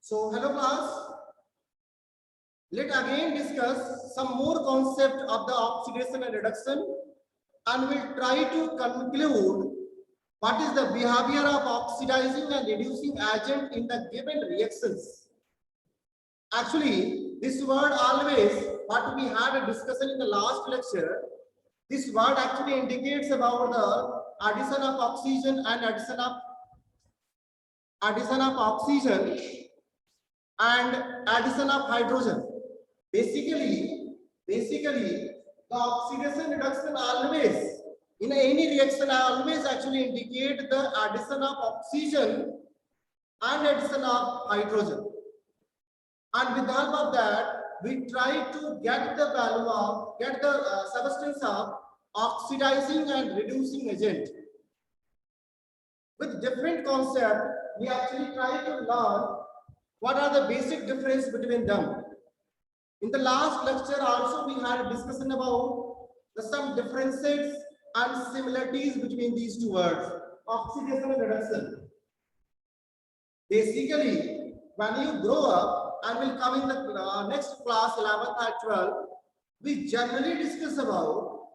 So hello class, let again discuss some more concept of the oxidation and reduction, and we'll try to conclude what is the behavior of oxidizing and reducing agent in the given reactions. Actually, this word always, what we had a discussion in the last lecture, this word actually indicates about the addition of oxygen and addition of oxygen and addition of hydrogen. Basically, the oxidation reduction always, in any reaction, I always actually indicate the addition of oxygen and addition of hydrogen. And with the help of that, we try to get the value of, substance of oxidizing and reducing agent. With different concept, we actually try to learn what are the basic difference between them. In the last lecture also we had a discussion about some differences and similarities between these two words, oxidation and reduction. Basically, when you grow up and will come in the next class 11th and 12th, we generally discuss about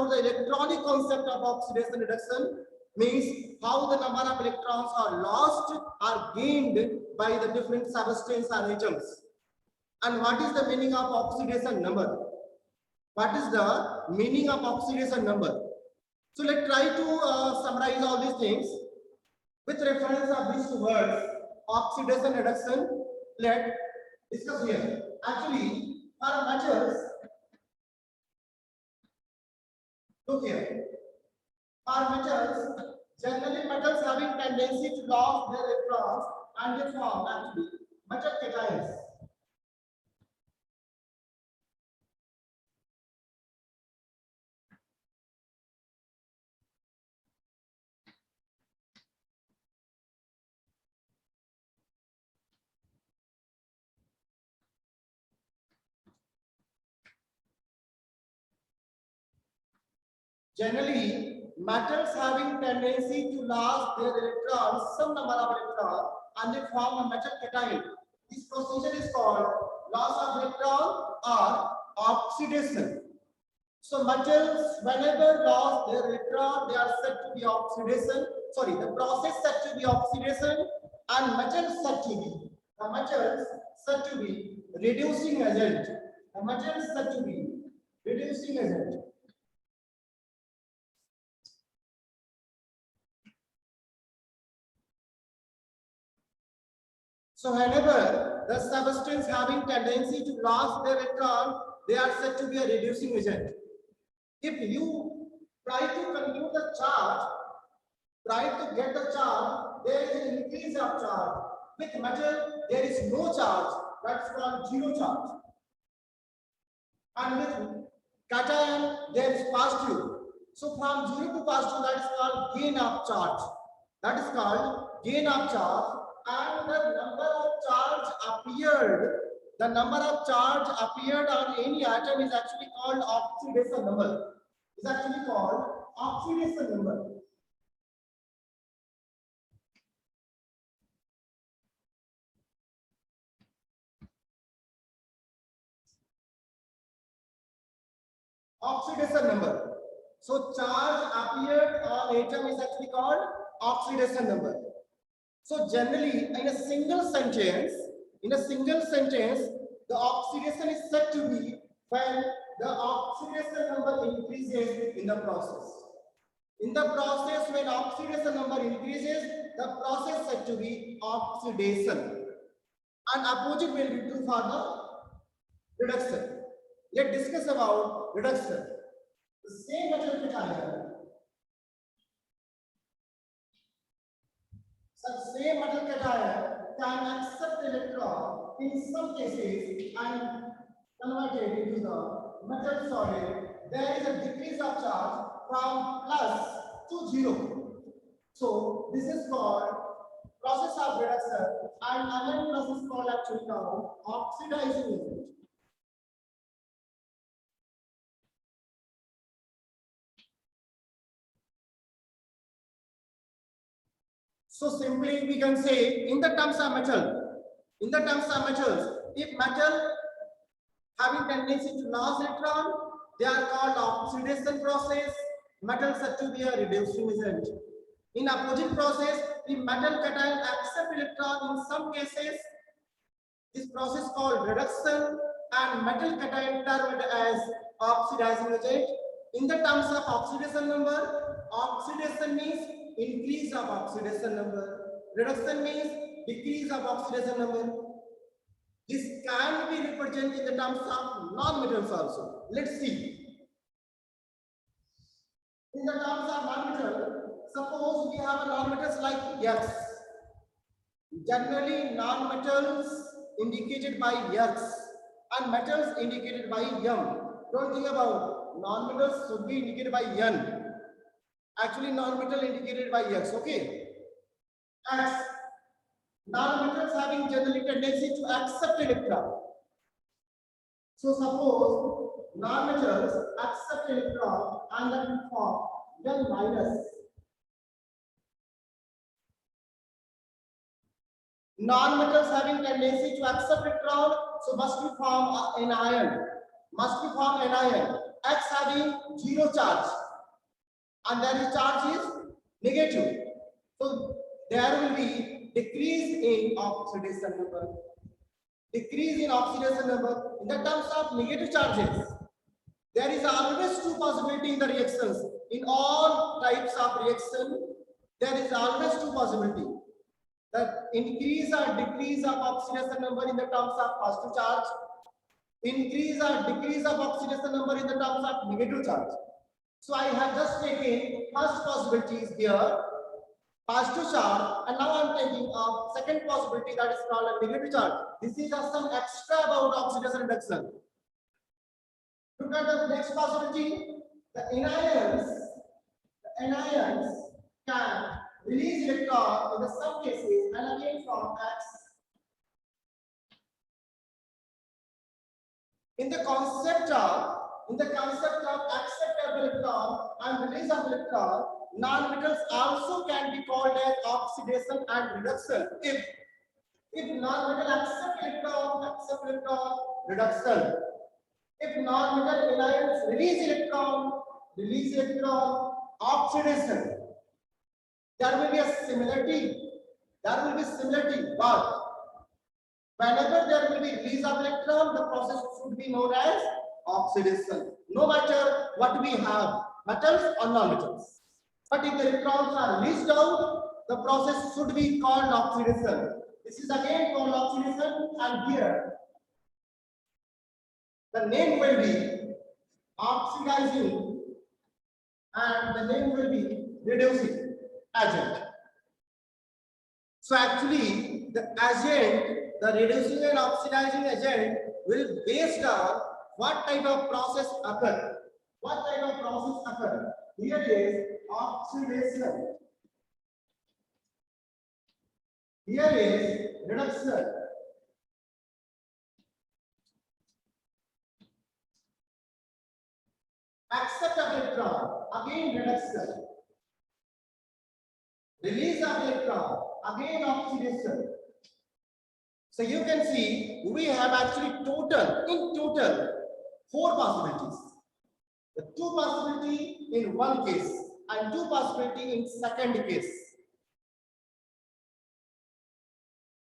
the electronic concept of oxidation reduction, means how the number of electrons are lost or gained by the different substance or atoms. And what is the meaning of oxidation number? What is the meaning of oxidation number? So let's try to summarize all these things with reference of these two words, oxidation reduction. Let's discuss here. Actually, for metals, look here. For metals, generally metals having tendency to lose their electrons and they form actually metal cations. Generally, metals having tendency to lose their electrons, some number of electrons, and they form a metal cation. This procedure is called loss of electron or oxidation. So metals, whenever lose their electron, they are said to be oxidation. Sorry, the process said to be oxidation, and metals said to be reducing agent. The metals said to be reducing agent. So whenever the substance having tendency to lose their electron, they are said to be a reducing agent. If you try to compute the charge, try to get the charge, there is an increase of charge. With metal, there is no charge. That's called zero charge. And with cation, there is positive. So from 0 to positive, that is called gain of charge. That is called gain of charge. And the number of charge appeared on any atom is actually called oxidation number. Is actually called oxidation number. Oxidation number. So charge appeared on atom is actually called oxidation number. So generally, in a single sentence, the oxidation is said to be when the oxidation number increases in the process. In the process, when oxidation number increases, the process is said to be oxidation. And opposite will be true for the reduction. Let's discuss about reduction. The same metal cation. Such same metal cation can accept the electron in some cases and convert it into the metal solid. There is a decrease of charge from plus to 0. So this is called process of reduction, and another process is called actually now oxidizing agent. So simply we can say in the terms of metals, if metal having tendency to lose electron, they are called oxidation process. Metals are to be a reducing agent. In opposite process, the metal cation accept electron in some cases. This process called reduction, and metal cation termed as oxidizing agent. In the terms of oxidation number, oxidation means increase of oxidation number. Reduction means decrease of oxidation number. This can be represented in the terms of non-metals also. Let's see. In the terms of non-metal, suppose we have a non-metals like X. Generally, non-metals indicated by X and metals indicated by M. Don't think about non-metals should be indicated by N. Actually, non-metal indicated by X. Okay. X. Non-metals having generally tendency to accept electron. So suppose non-metals accept electron and that will form N minus. Non-metals having tendency to accept electron, so must be form an ion. X having zero charge, and then the charge is negative. So there will be decrease in oxidation number. In the terms of negative charges, there is always two possibilities in the reactions. In all types of reaction, there is always two possibilities. The increase or decrease of oxidation number in the terms of positive charge, increase or decrease of oxidation number in the terms of negative charge. So I have just taken first possibility is here, positive charge, and now I am taking a second possibility that is called a negative charge. This is just some extra about oxidation reduction. Look at the next possibility. The anions can release electron in the some cases and again from X. In the concept of acceptable electron and release of electron, non-metals also can be called as oxidation and reduction. If non-metal accept electron, reduction. If non-metal ions release electron, oxidation. There will be a similarity. But whenever there will be release of electron, the process should be known as oxidation. No matter what we have, metals or non-metals. But if the electrons are released out, the process should be called oxidation. This is again called oxidation, and here the name will be oxidizing and the name will be reducing agent. So actually the agent, the reducing and oxidizing agent will based on what type of process occur. Here is oxidation. Here is reduction. Accept of electron, again reduction. Release of electron, again oxidation. So you can see we have actually in total 4 possibilities. The 2 possibility in one case and 2 possibility in second case.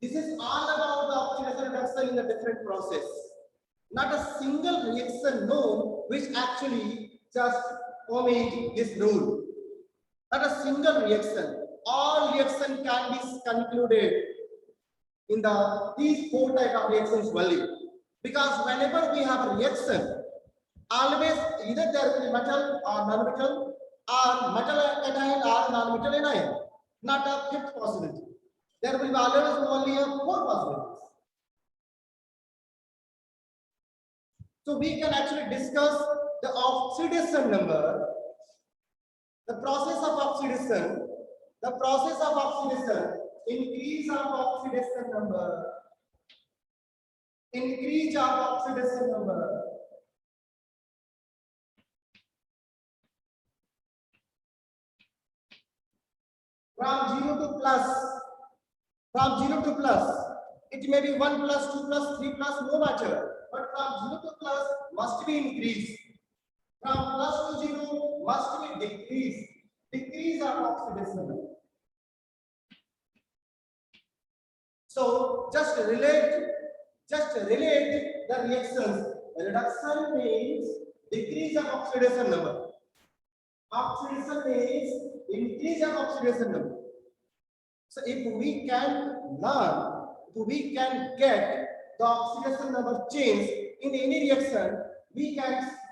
This is all about the oxidation reduction in the different process. Not a single reaction known which actually just omit this rule. Not a single reaction. All reaction can be concluded in these 4 type of reactions only. Because whenever we have a reaction, always either there will be metal or non-metal, or metal cation or non-metal anion. Not a 5th possibility. There will be always only 4 possibilities. So we can actually discuss the oxidation number, the process of oxidation, increase of oxidation number, from 0 to plus, from 0 to plus, it may be 1 plus, 2 plus, 3 plus, no matter. But from 0 to plus must be increased. From plus to 0 must be decreased. Decrease of oxidation. So just relate the reactions. Reduction means decrease of oxidation number. Oxidation means increase of oxidation number. So if we can learn, if we can get the oxidation number change in any reaction, we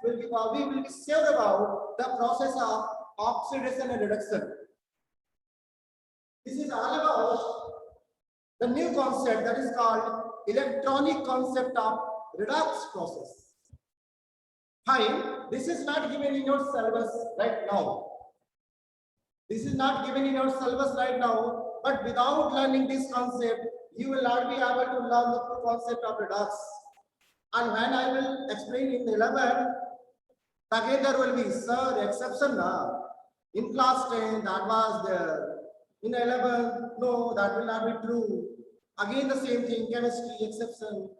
will be sure about the process of oxidation and reduction. This is all about the new concept that is called electronic concept of redox process. Fine, this is not given in your syllabus right now. This is not given in your syllabus right now, but without learning this concept, you will not be able to learn the full concept of redox. And when I will explain in 11, again there will be, sir, exception now. In class 10, that was there. In 11, no, that will not be true. Again the same thing, chemistry, exception.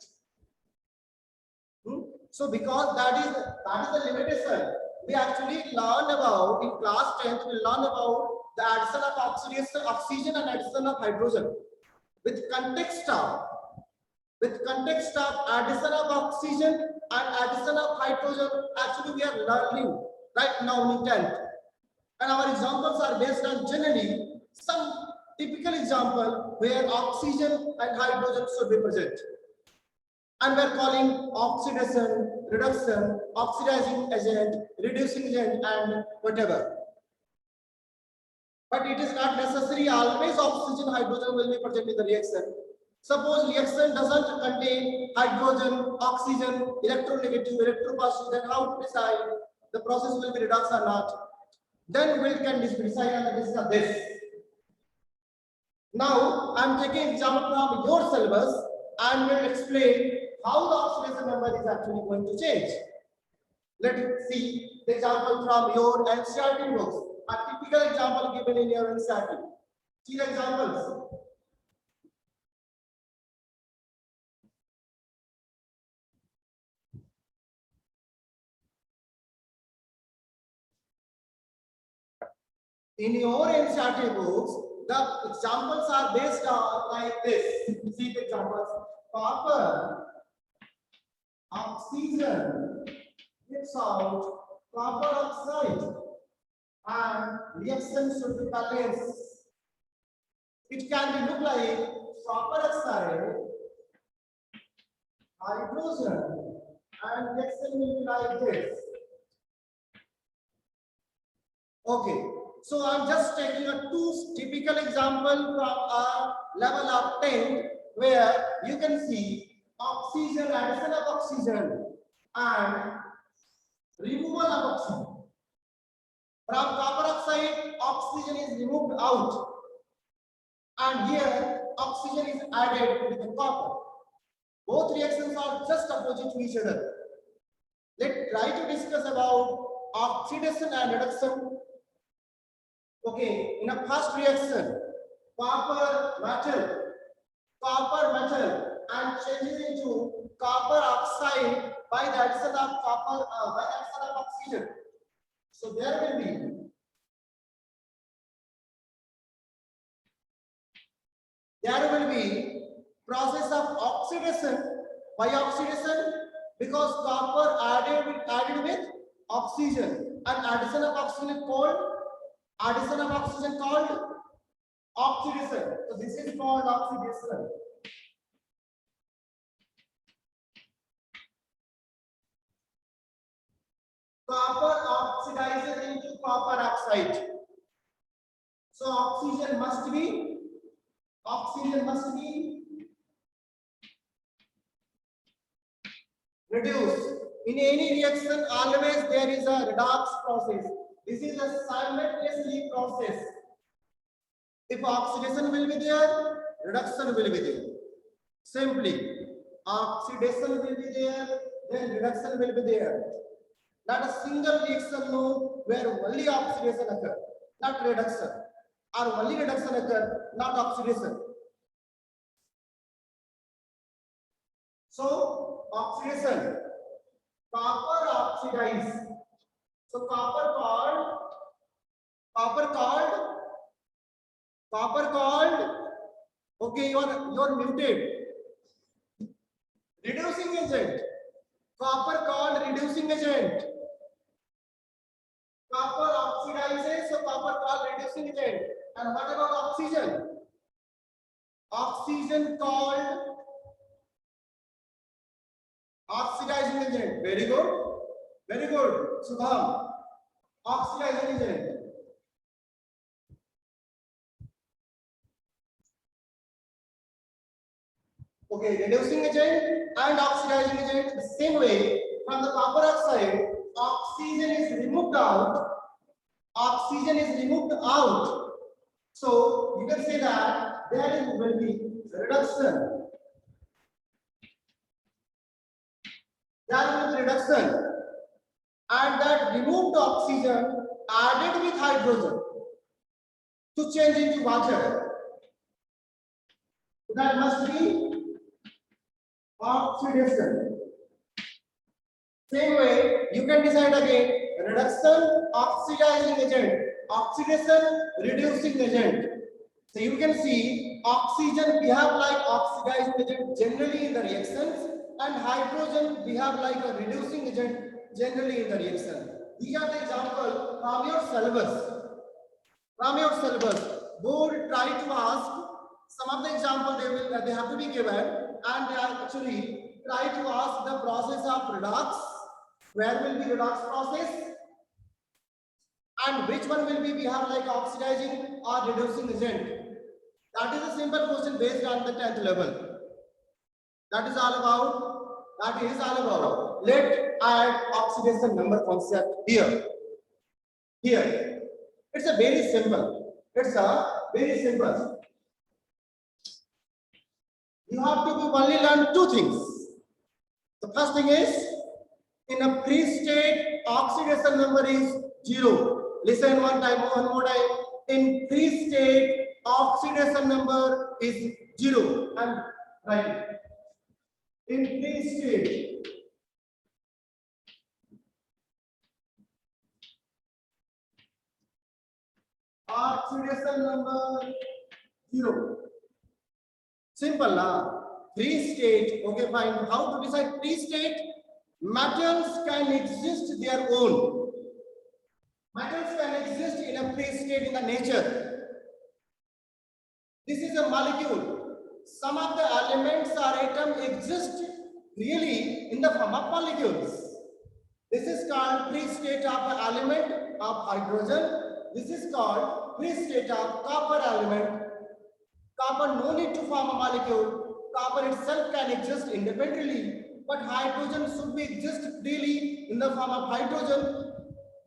So because that is the limitation, we actually learn about, in class 10th, we learn about the addition of oxygen and addition of hydrogen. With context of addition of oxygen and addition of hydrogen, actually we are learning right now in 10th. And our examples are based on generally some typical example where oxygen and hydrogen should be present. And we are calling oxidation, reduction, oxidizing agent, reducing agent, and whatever. But it is not necessary always oxygen, hydrogen will be present in the reaction. Suppose reaction doesn't contain hydrogen, oxygen, electronegative, electropositive, then how to decide the process will be redox or not? Then we can decide on the basis of this. Now I am taking example from your syllabus and will explain how the oxidation number is actually going to change. Let's see the example from your NCERT books. A typical example given in your NCERT. See the examples. In your NCERT books, the examples are based on like this. See the examples. Copper, oxygen, gives out copper oxide, and reaction should be balanced. It can be look like copper oxide, hydrogen, and reaction will be like this. Okay, so I'm just taking a two typical example from a level of 10 where you can see oxygen, addition of oxygen and removal of oxygen. From copper oxide, oxygen is removed out, and here oxygen is added with the copper. Both reactions are just opposite to each other. Let's try to discuss about oxidation and reduction. Okay, in a first reaction, copper metal and changes into copper oxide by the addition of oxygen. So there will be process of oxidation. By oxidation, because copper added with oxygen, and addition of oxygen called oxidation. So this is called oxidation. Copper oxidizes into copper oxide. So oxygen must be reduced. In any reaction, always there is a redox process. This is a simultaneously process. If oxidation will be there, reduction will be there. Simply, oxidation will be there, then reduction will be there. Not a single reaction no, where only oxidation occurs, not reduction. or only reduction occur, not oxidation. So oxidation, copper oxidize. So copper called. Okay, you're muted. Reducing agent. Copper called reducing agent. Copper oxidizes, so copper called reducing agent. And what about oxygen? Oxygen called oxidizing agent. Very good. Very good. Subham. Oxidizing agent. Okay, reducing agent and oxidizing agent the same way. From the copper oxide, oxygen is removed out. Oxygen is removed out. So you can say that there will be reduction. There will be reduction. And that removed oxygen added with hydrogen to change into water. That must be oxidation. Same way, you can decide again reduction, oxidizing agent, oxidation, reducing agent. So you can see oxygen behave like oxidizing agent generally in the reactions, and hydrogen behave like a reducing agent generally in the reaction. These are the examples from your syllabus. From your syllabus, board try to ask some of the examples they have to be given, and they are actually try to ask the process of redox. Where will be redox process? And which one will be behave like oxidizing or reducing agent? That is a simple question based on the 10th level. That is all about. Let's add oxidation number concept here. It's a very simple. You have to only learn two things. The first thing is, in a free state, oxidation number is 0. Listen one more time. In free state, oxidation number is 0. And right. In free state, oxidation number 0. Simple, na? Free state. Okay, fine. How to decide free state? Metals can exist their own. Metals can exist in a free state in the nature. This is a molecule. Some of the elements or atoms exist really in the form of molecules. This is called free state of an element of hydrogen. This is called free state of copper element. Copper no need to form a molecule. Copper itself can exist independently, but hydrogen should be exist freely in the form of hydrogen.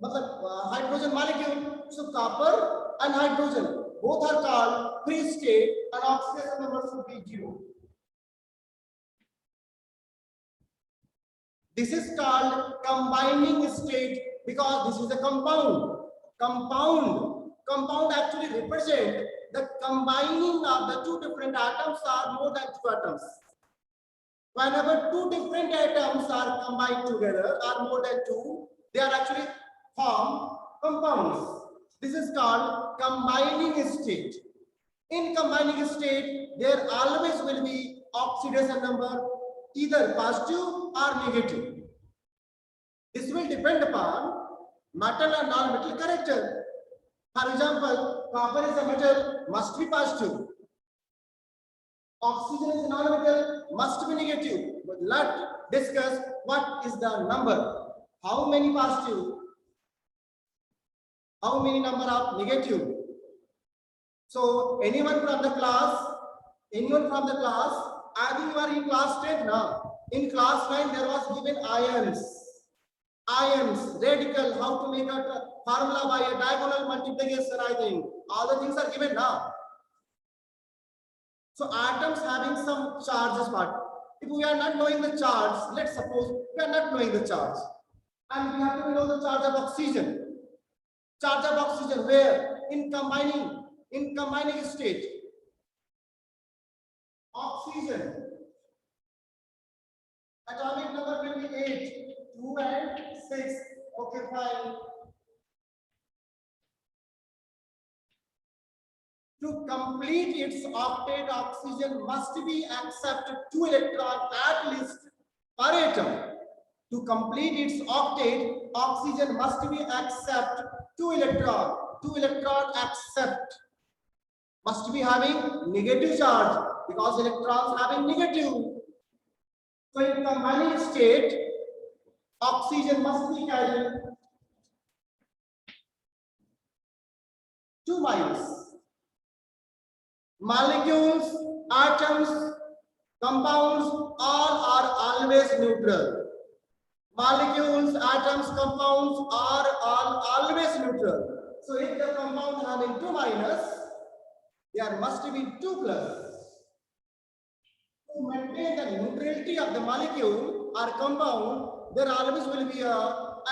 Hydrogen molecule. So copper and hydrogen both are called free state, and oxidation number should be 0. This is called combining state because this is a compound. Compound actually represent the combining of the two different atoms or more than two atoms. Whenever two different atoms are combined together or more than two, they are actually form compounds. This is called combining state. In combining state, there always will be oxidation number either positive or negative. This will depend upon metal and non-metal character. For example, copper is a metal, must be positive. Oxygen is a non-metal, must be negative. But let's discuss what is the number. How many positive? How many number of negative? So anyone from the class? I think you are in class 10 now. In class 9, there was given ions, radical, how to make a formula by a diagonal multiplication, I think. All the things are given now. So atoms having some charges, but if we are not knowing the charge, let's suppose we are not knowing the charge, and we have to know the charge of oxygen. Charge of oxygen where? In combining. in combining state. Oxygen, atomic number will be 8, 2 and 6. Okay, fine. To complete its octet, oxygen must be accept 2 electrons at least per atom. To complete its octet, oxygen must be accept 2 electrons. 2 electrons accept must be having negative charge because electrons having negative. So in combining state, oxygen must be carrying 2 minus. Molecules, atoms, compounds, all are always neutral. Molecules, atoms, compounds are all always neutral. So if the compound having 2 minus, there must be 2 plus. To maintain the neutrality of the molecule or compound, there always will be a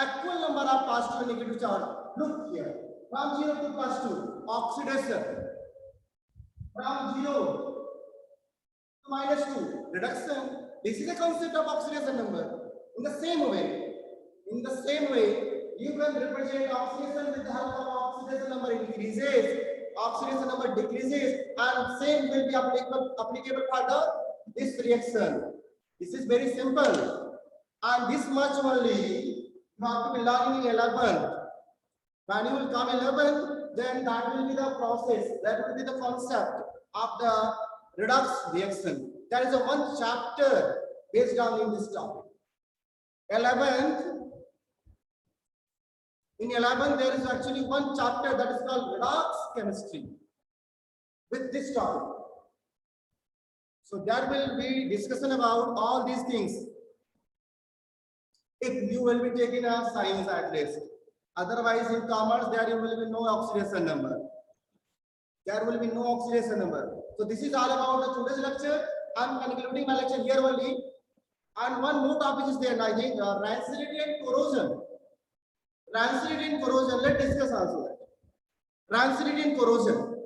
equal number of positive and negative charge. Look here, from 0 to plus 2, oxidation. From 0 to minus 2, reduction. This is a concept of oxidation number. In the same way, you can represent oxidation with the help of oxidation number increases, oxidation number decreases, and same will be applicable for this reaction. This is very simple, and this much only you have to be learning in 11th. When you will come 11th, then that will be the process, that will be the concept of the redox reaction. There is a one chapter based on in this topic. 11th, in 11th there is actually one chapter that is called redox chemistry with this topic. So there will be discussion about all these things if you will be taking a science at least. Otherwise, in commerce, there will be no oxidation number. There will be no oxidation number. So this is all about the today's lecture. I'm concluding my lecture here only. And one more topic is there, I think, rancidity and corrosion. Rancidity and corrosion. Let's discuss also that. Rancidity and corrosion.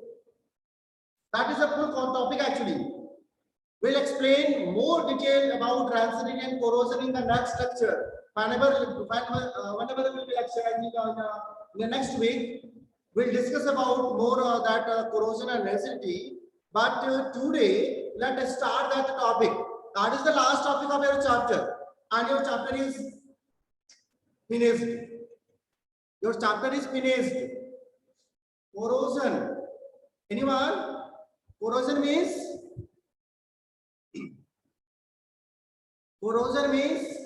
That is a full topic actually. We'll explain more detail about rancidity and corrosion in the next lecture. Whenever there will be lecture, I think in the next week, we'll discuss about more that corrosion and rancidity. But today, let us start that topic. That is the last topic of your chapter, and your chapter is finished. Your chapter is finished. Corrosion. Anyone? Corrosion means? Corrosion means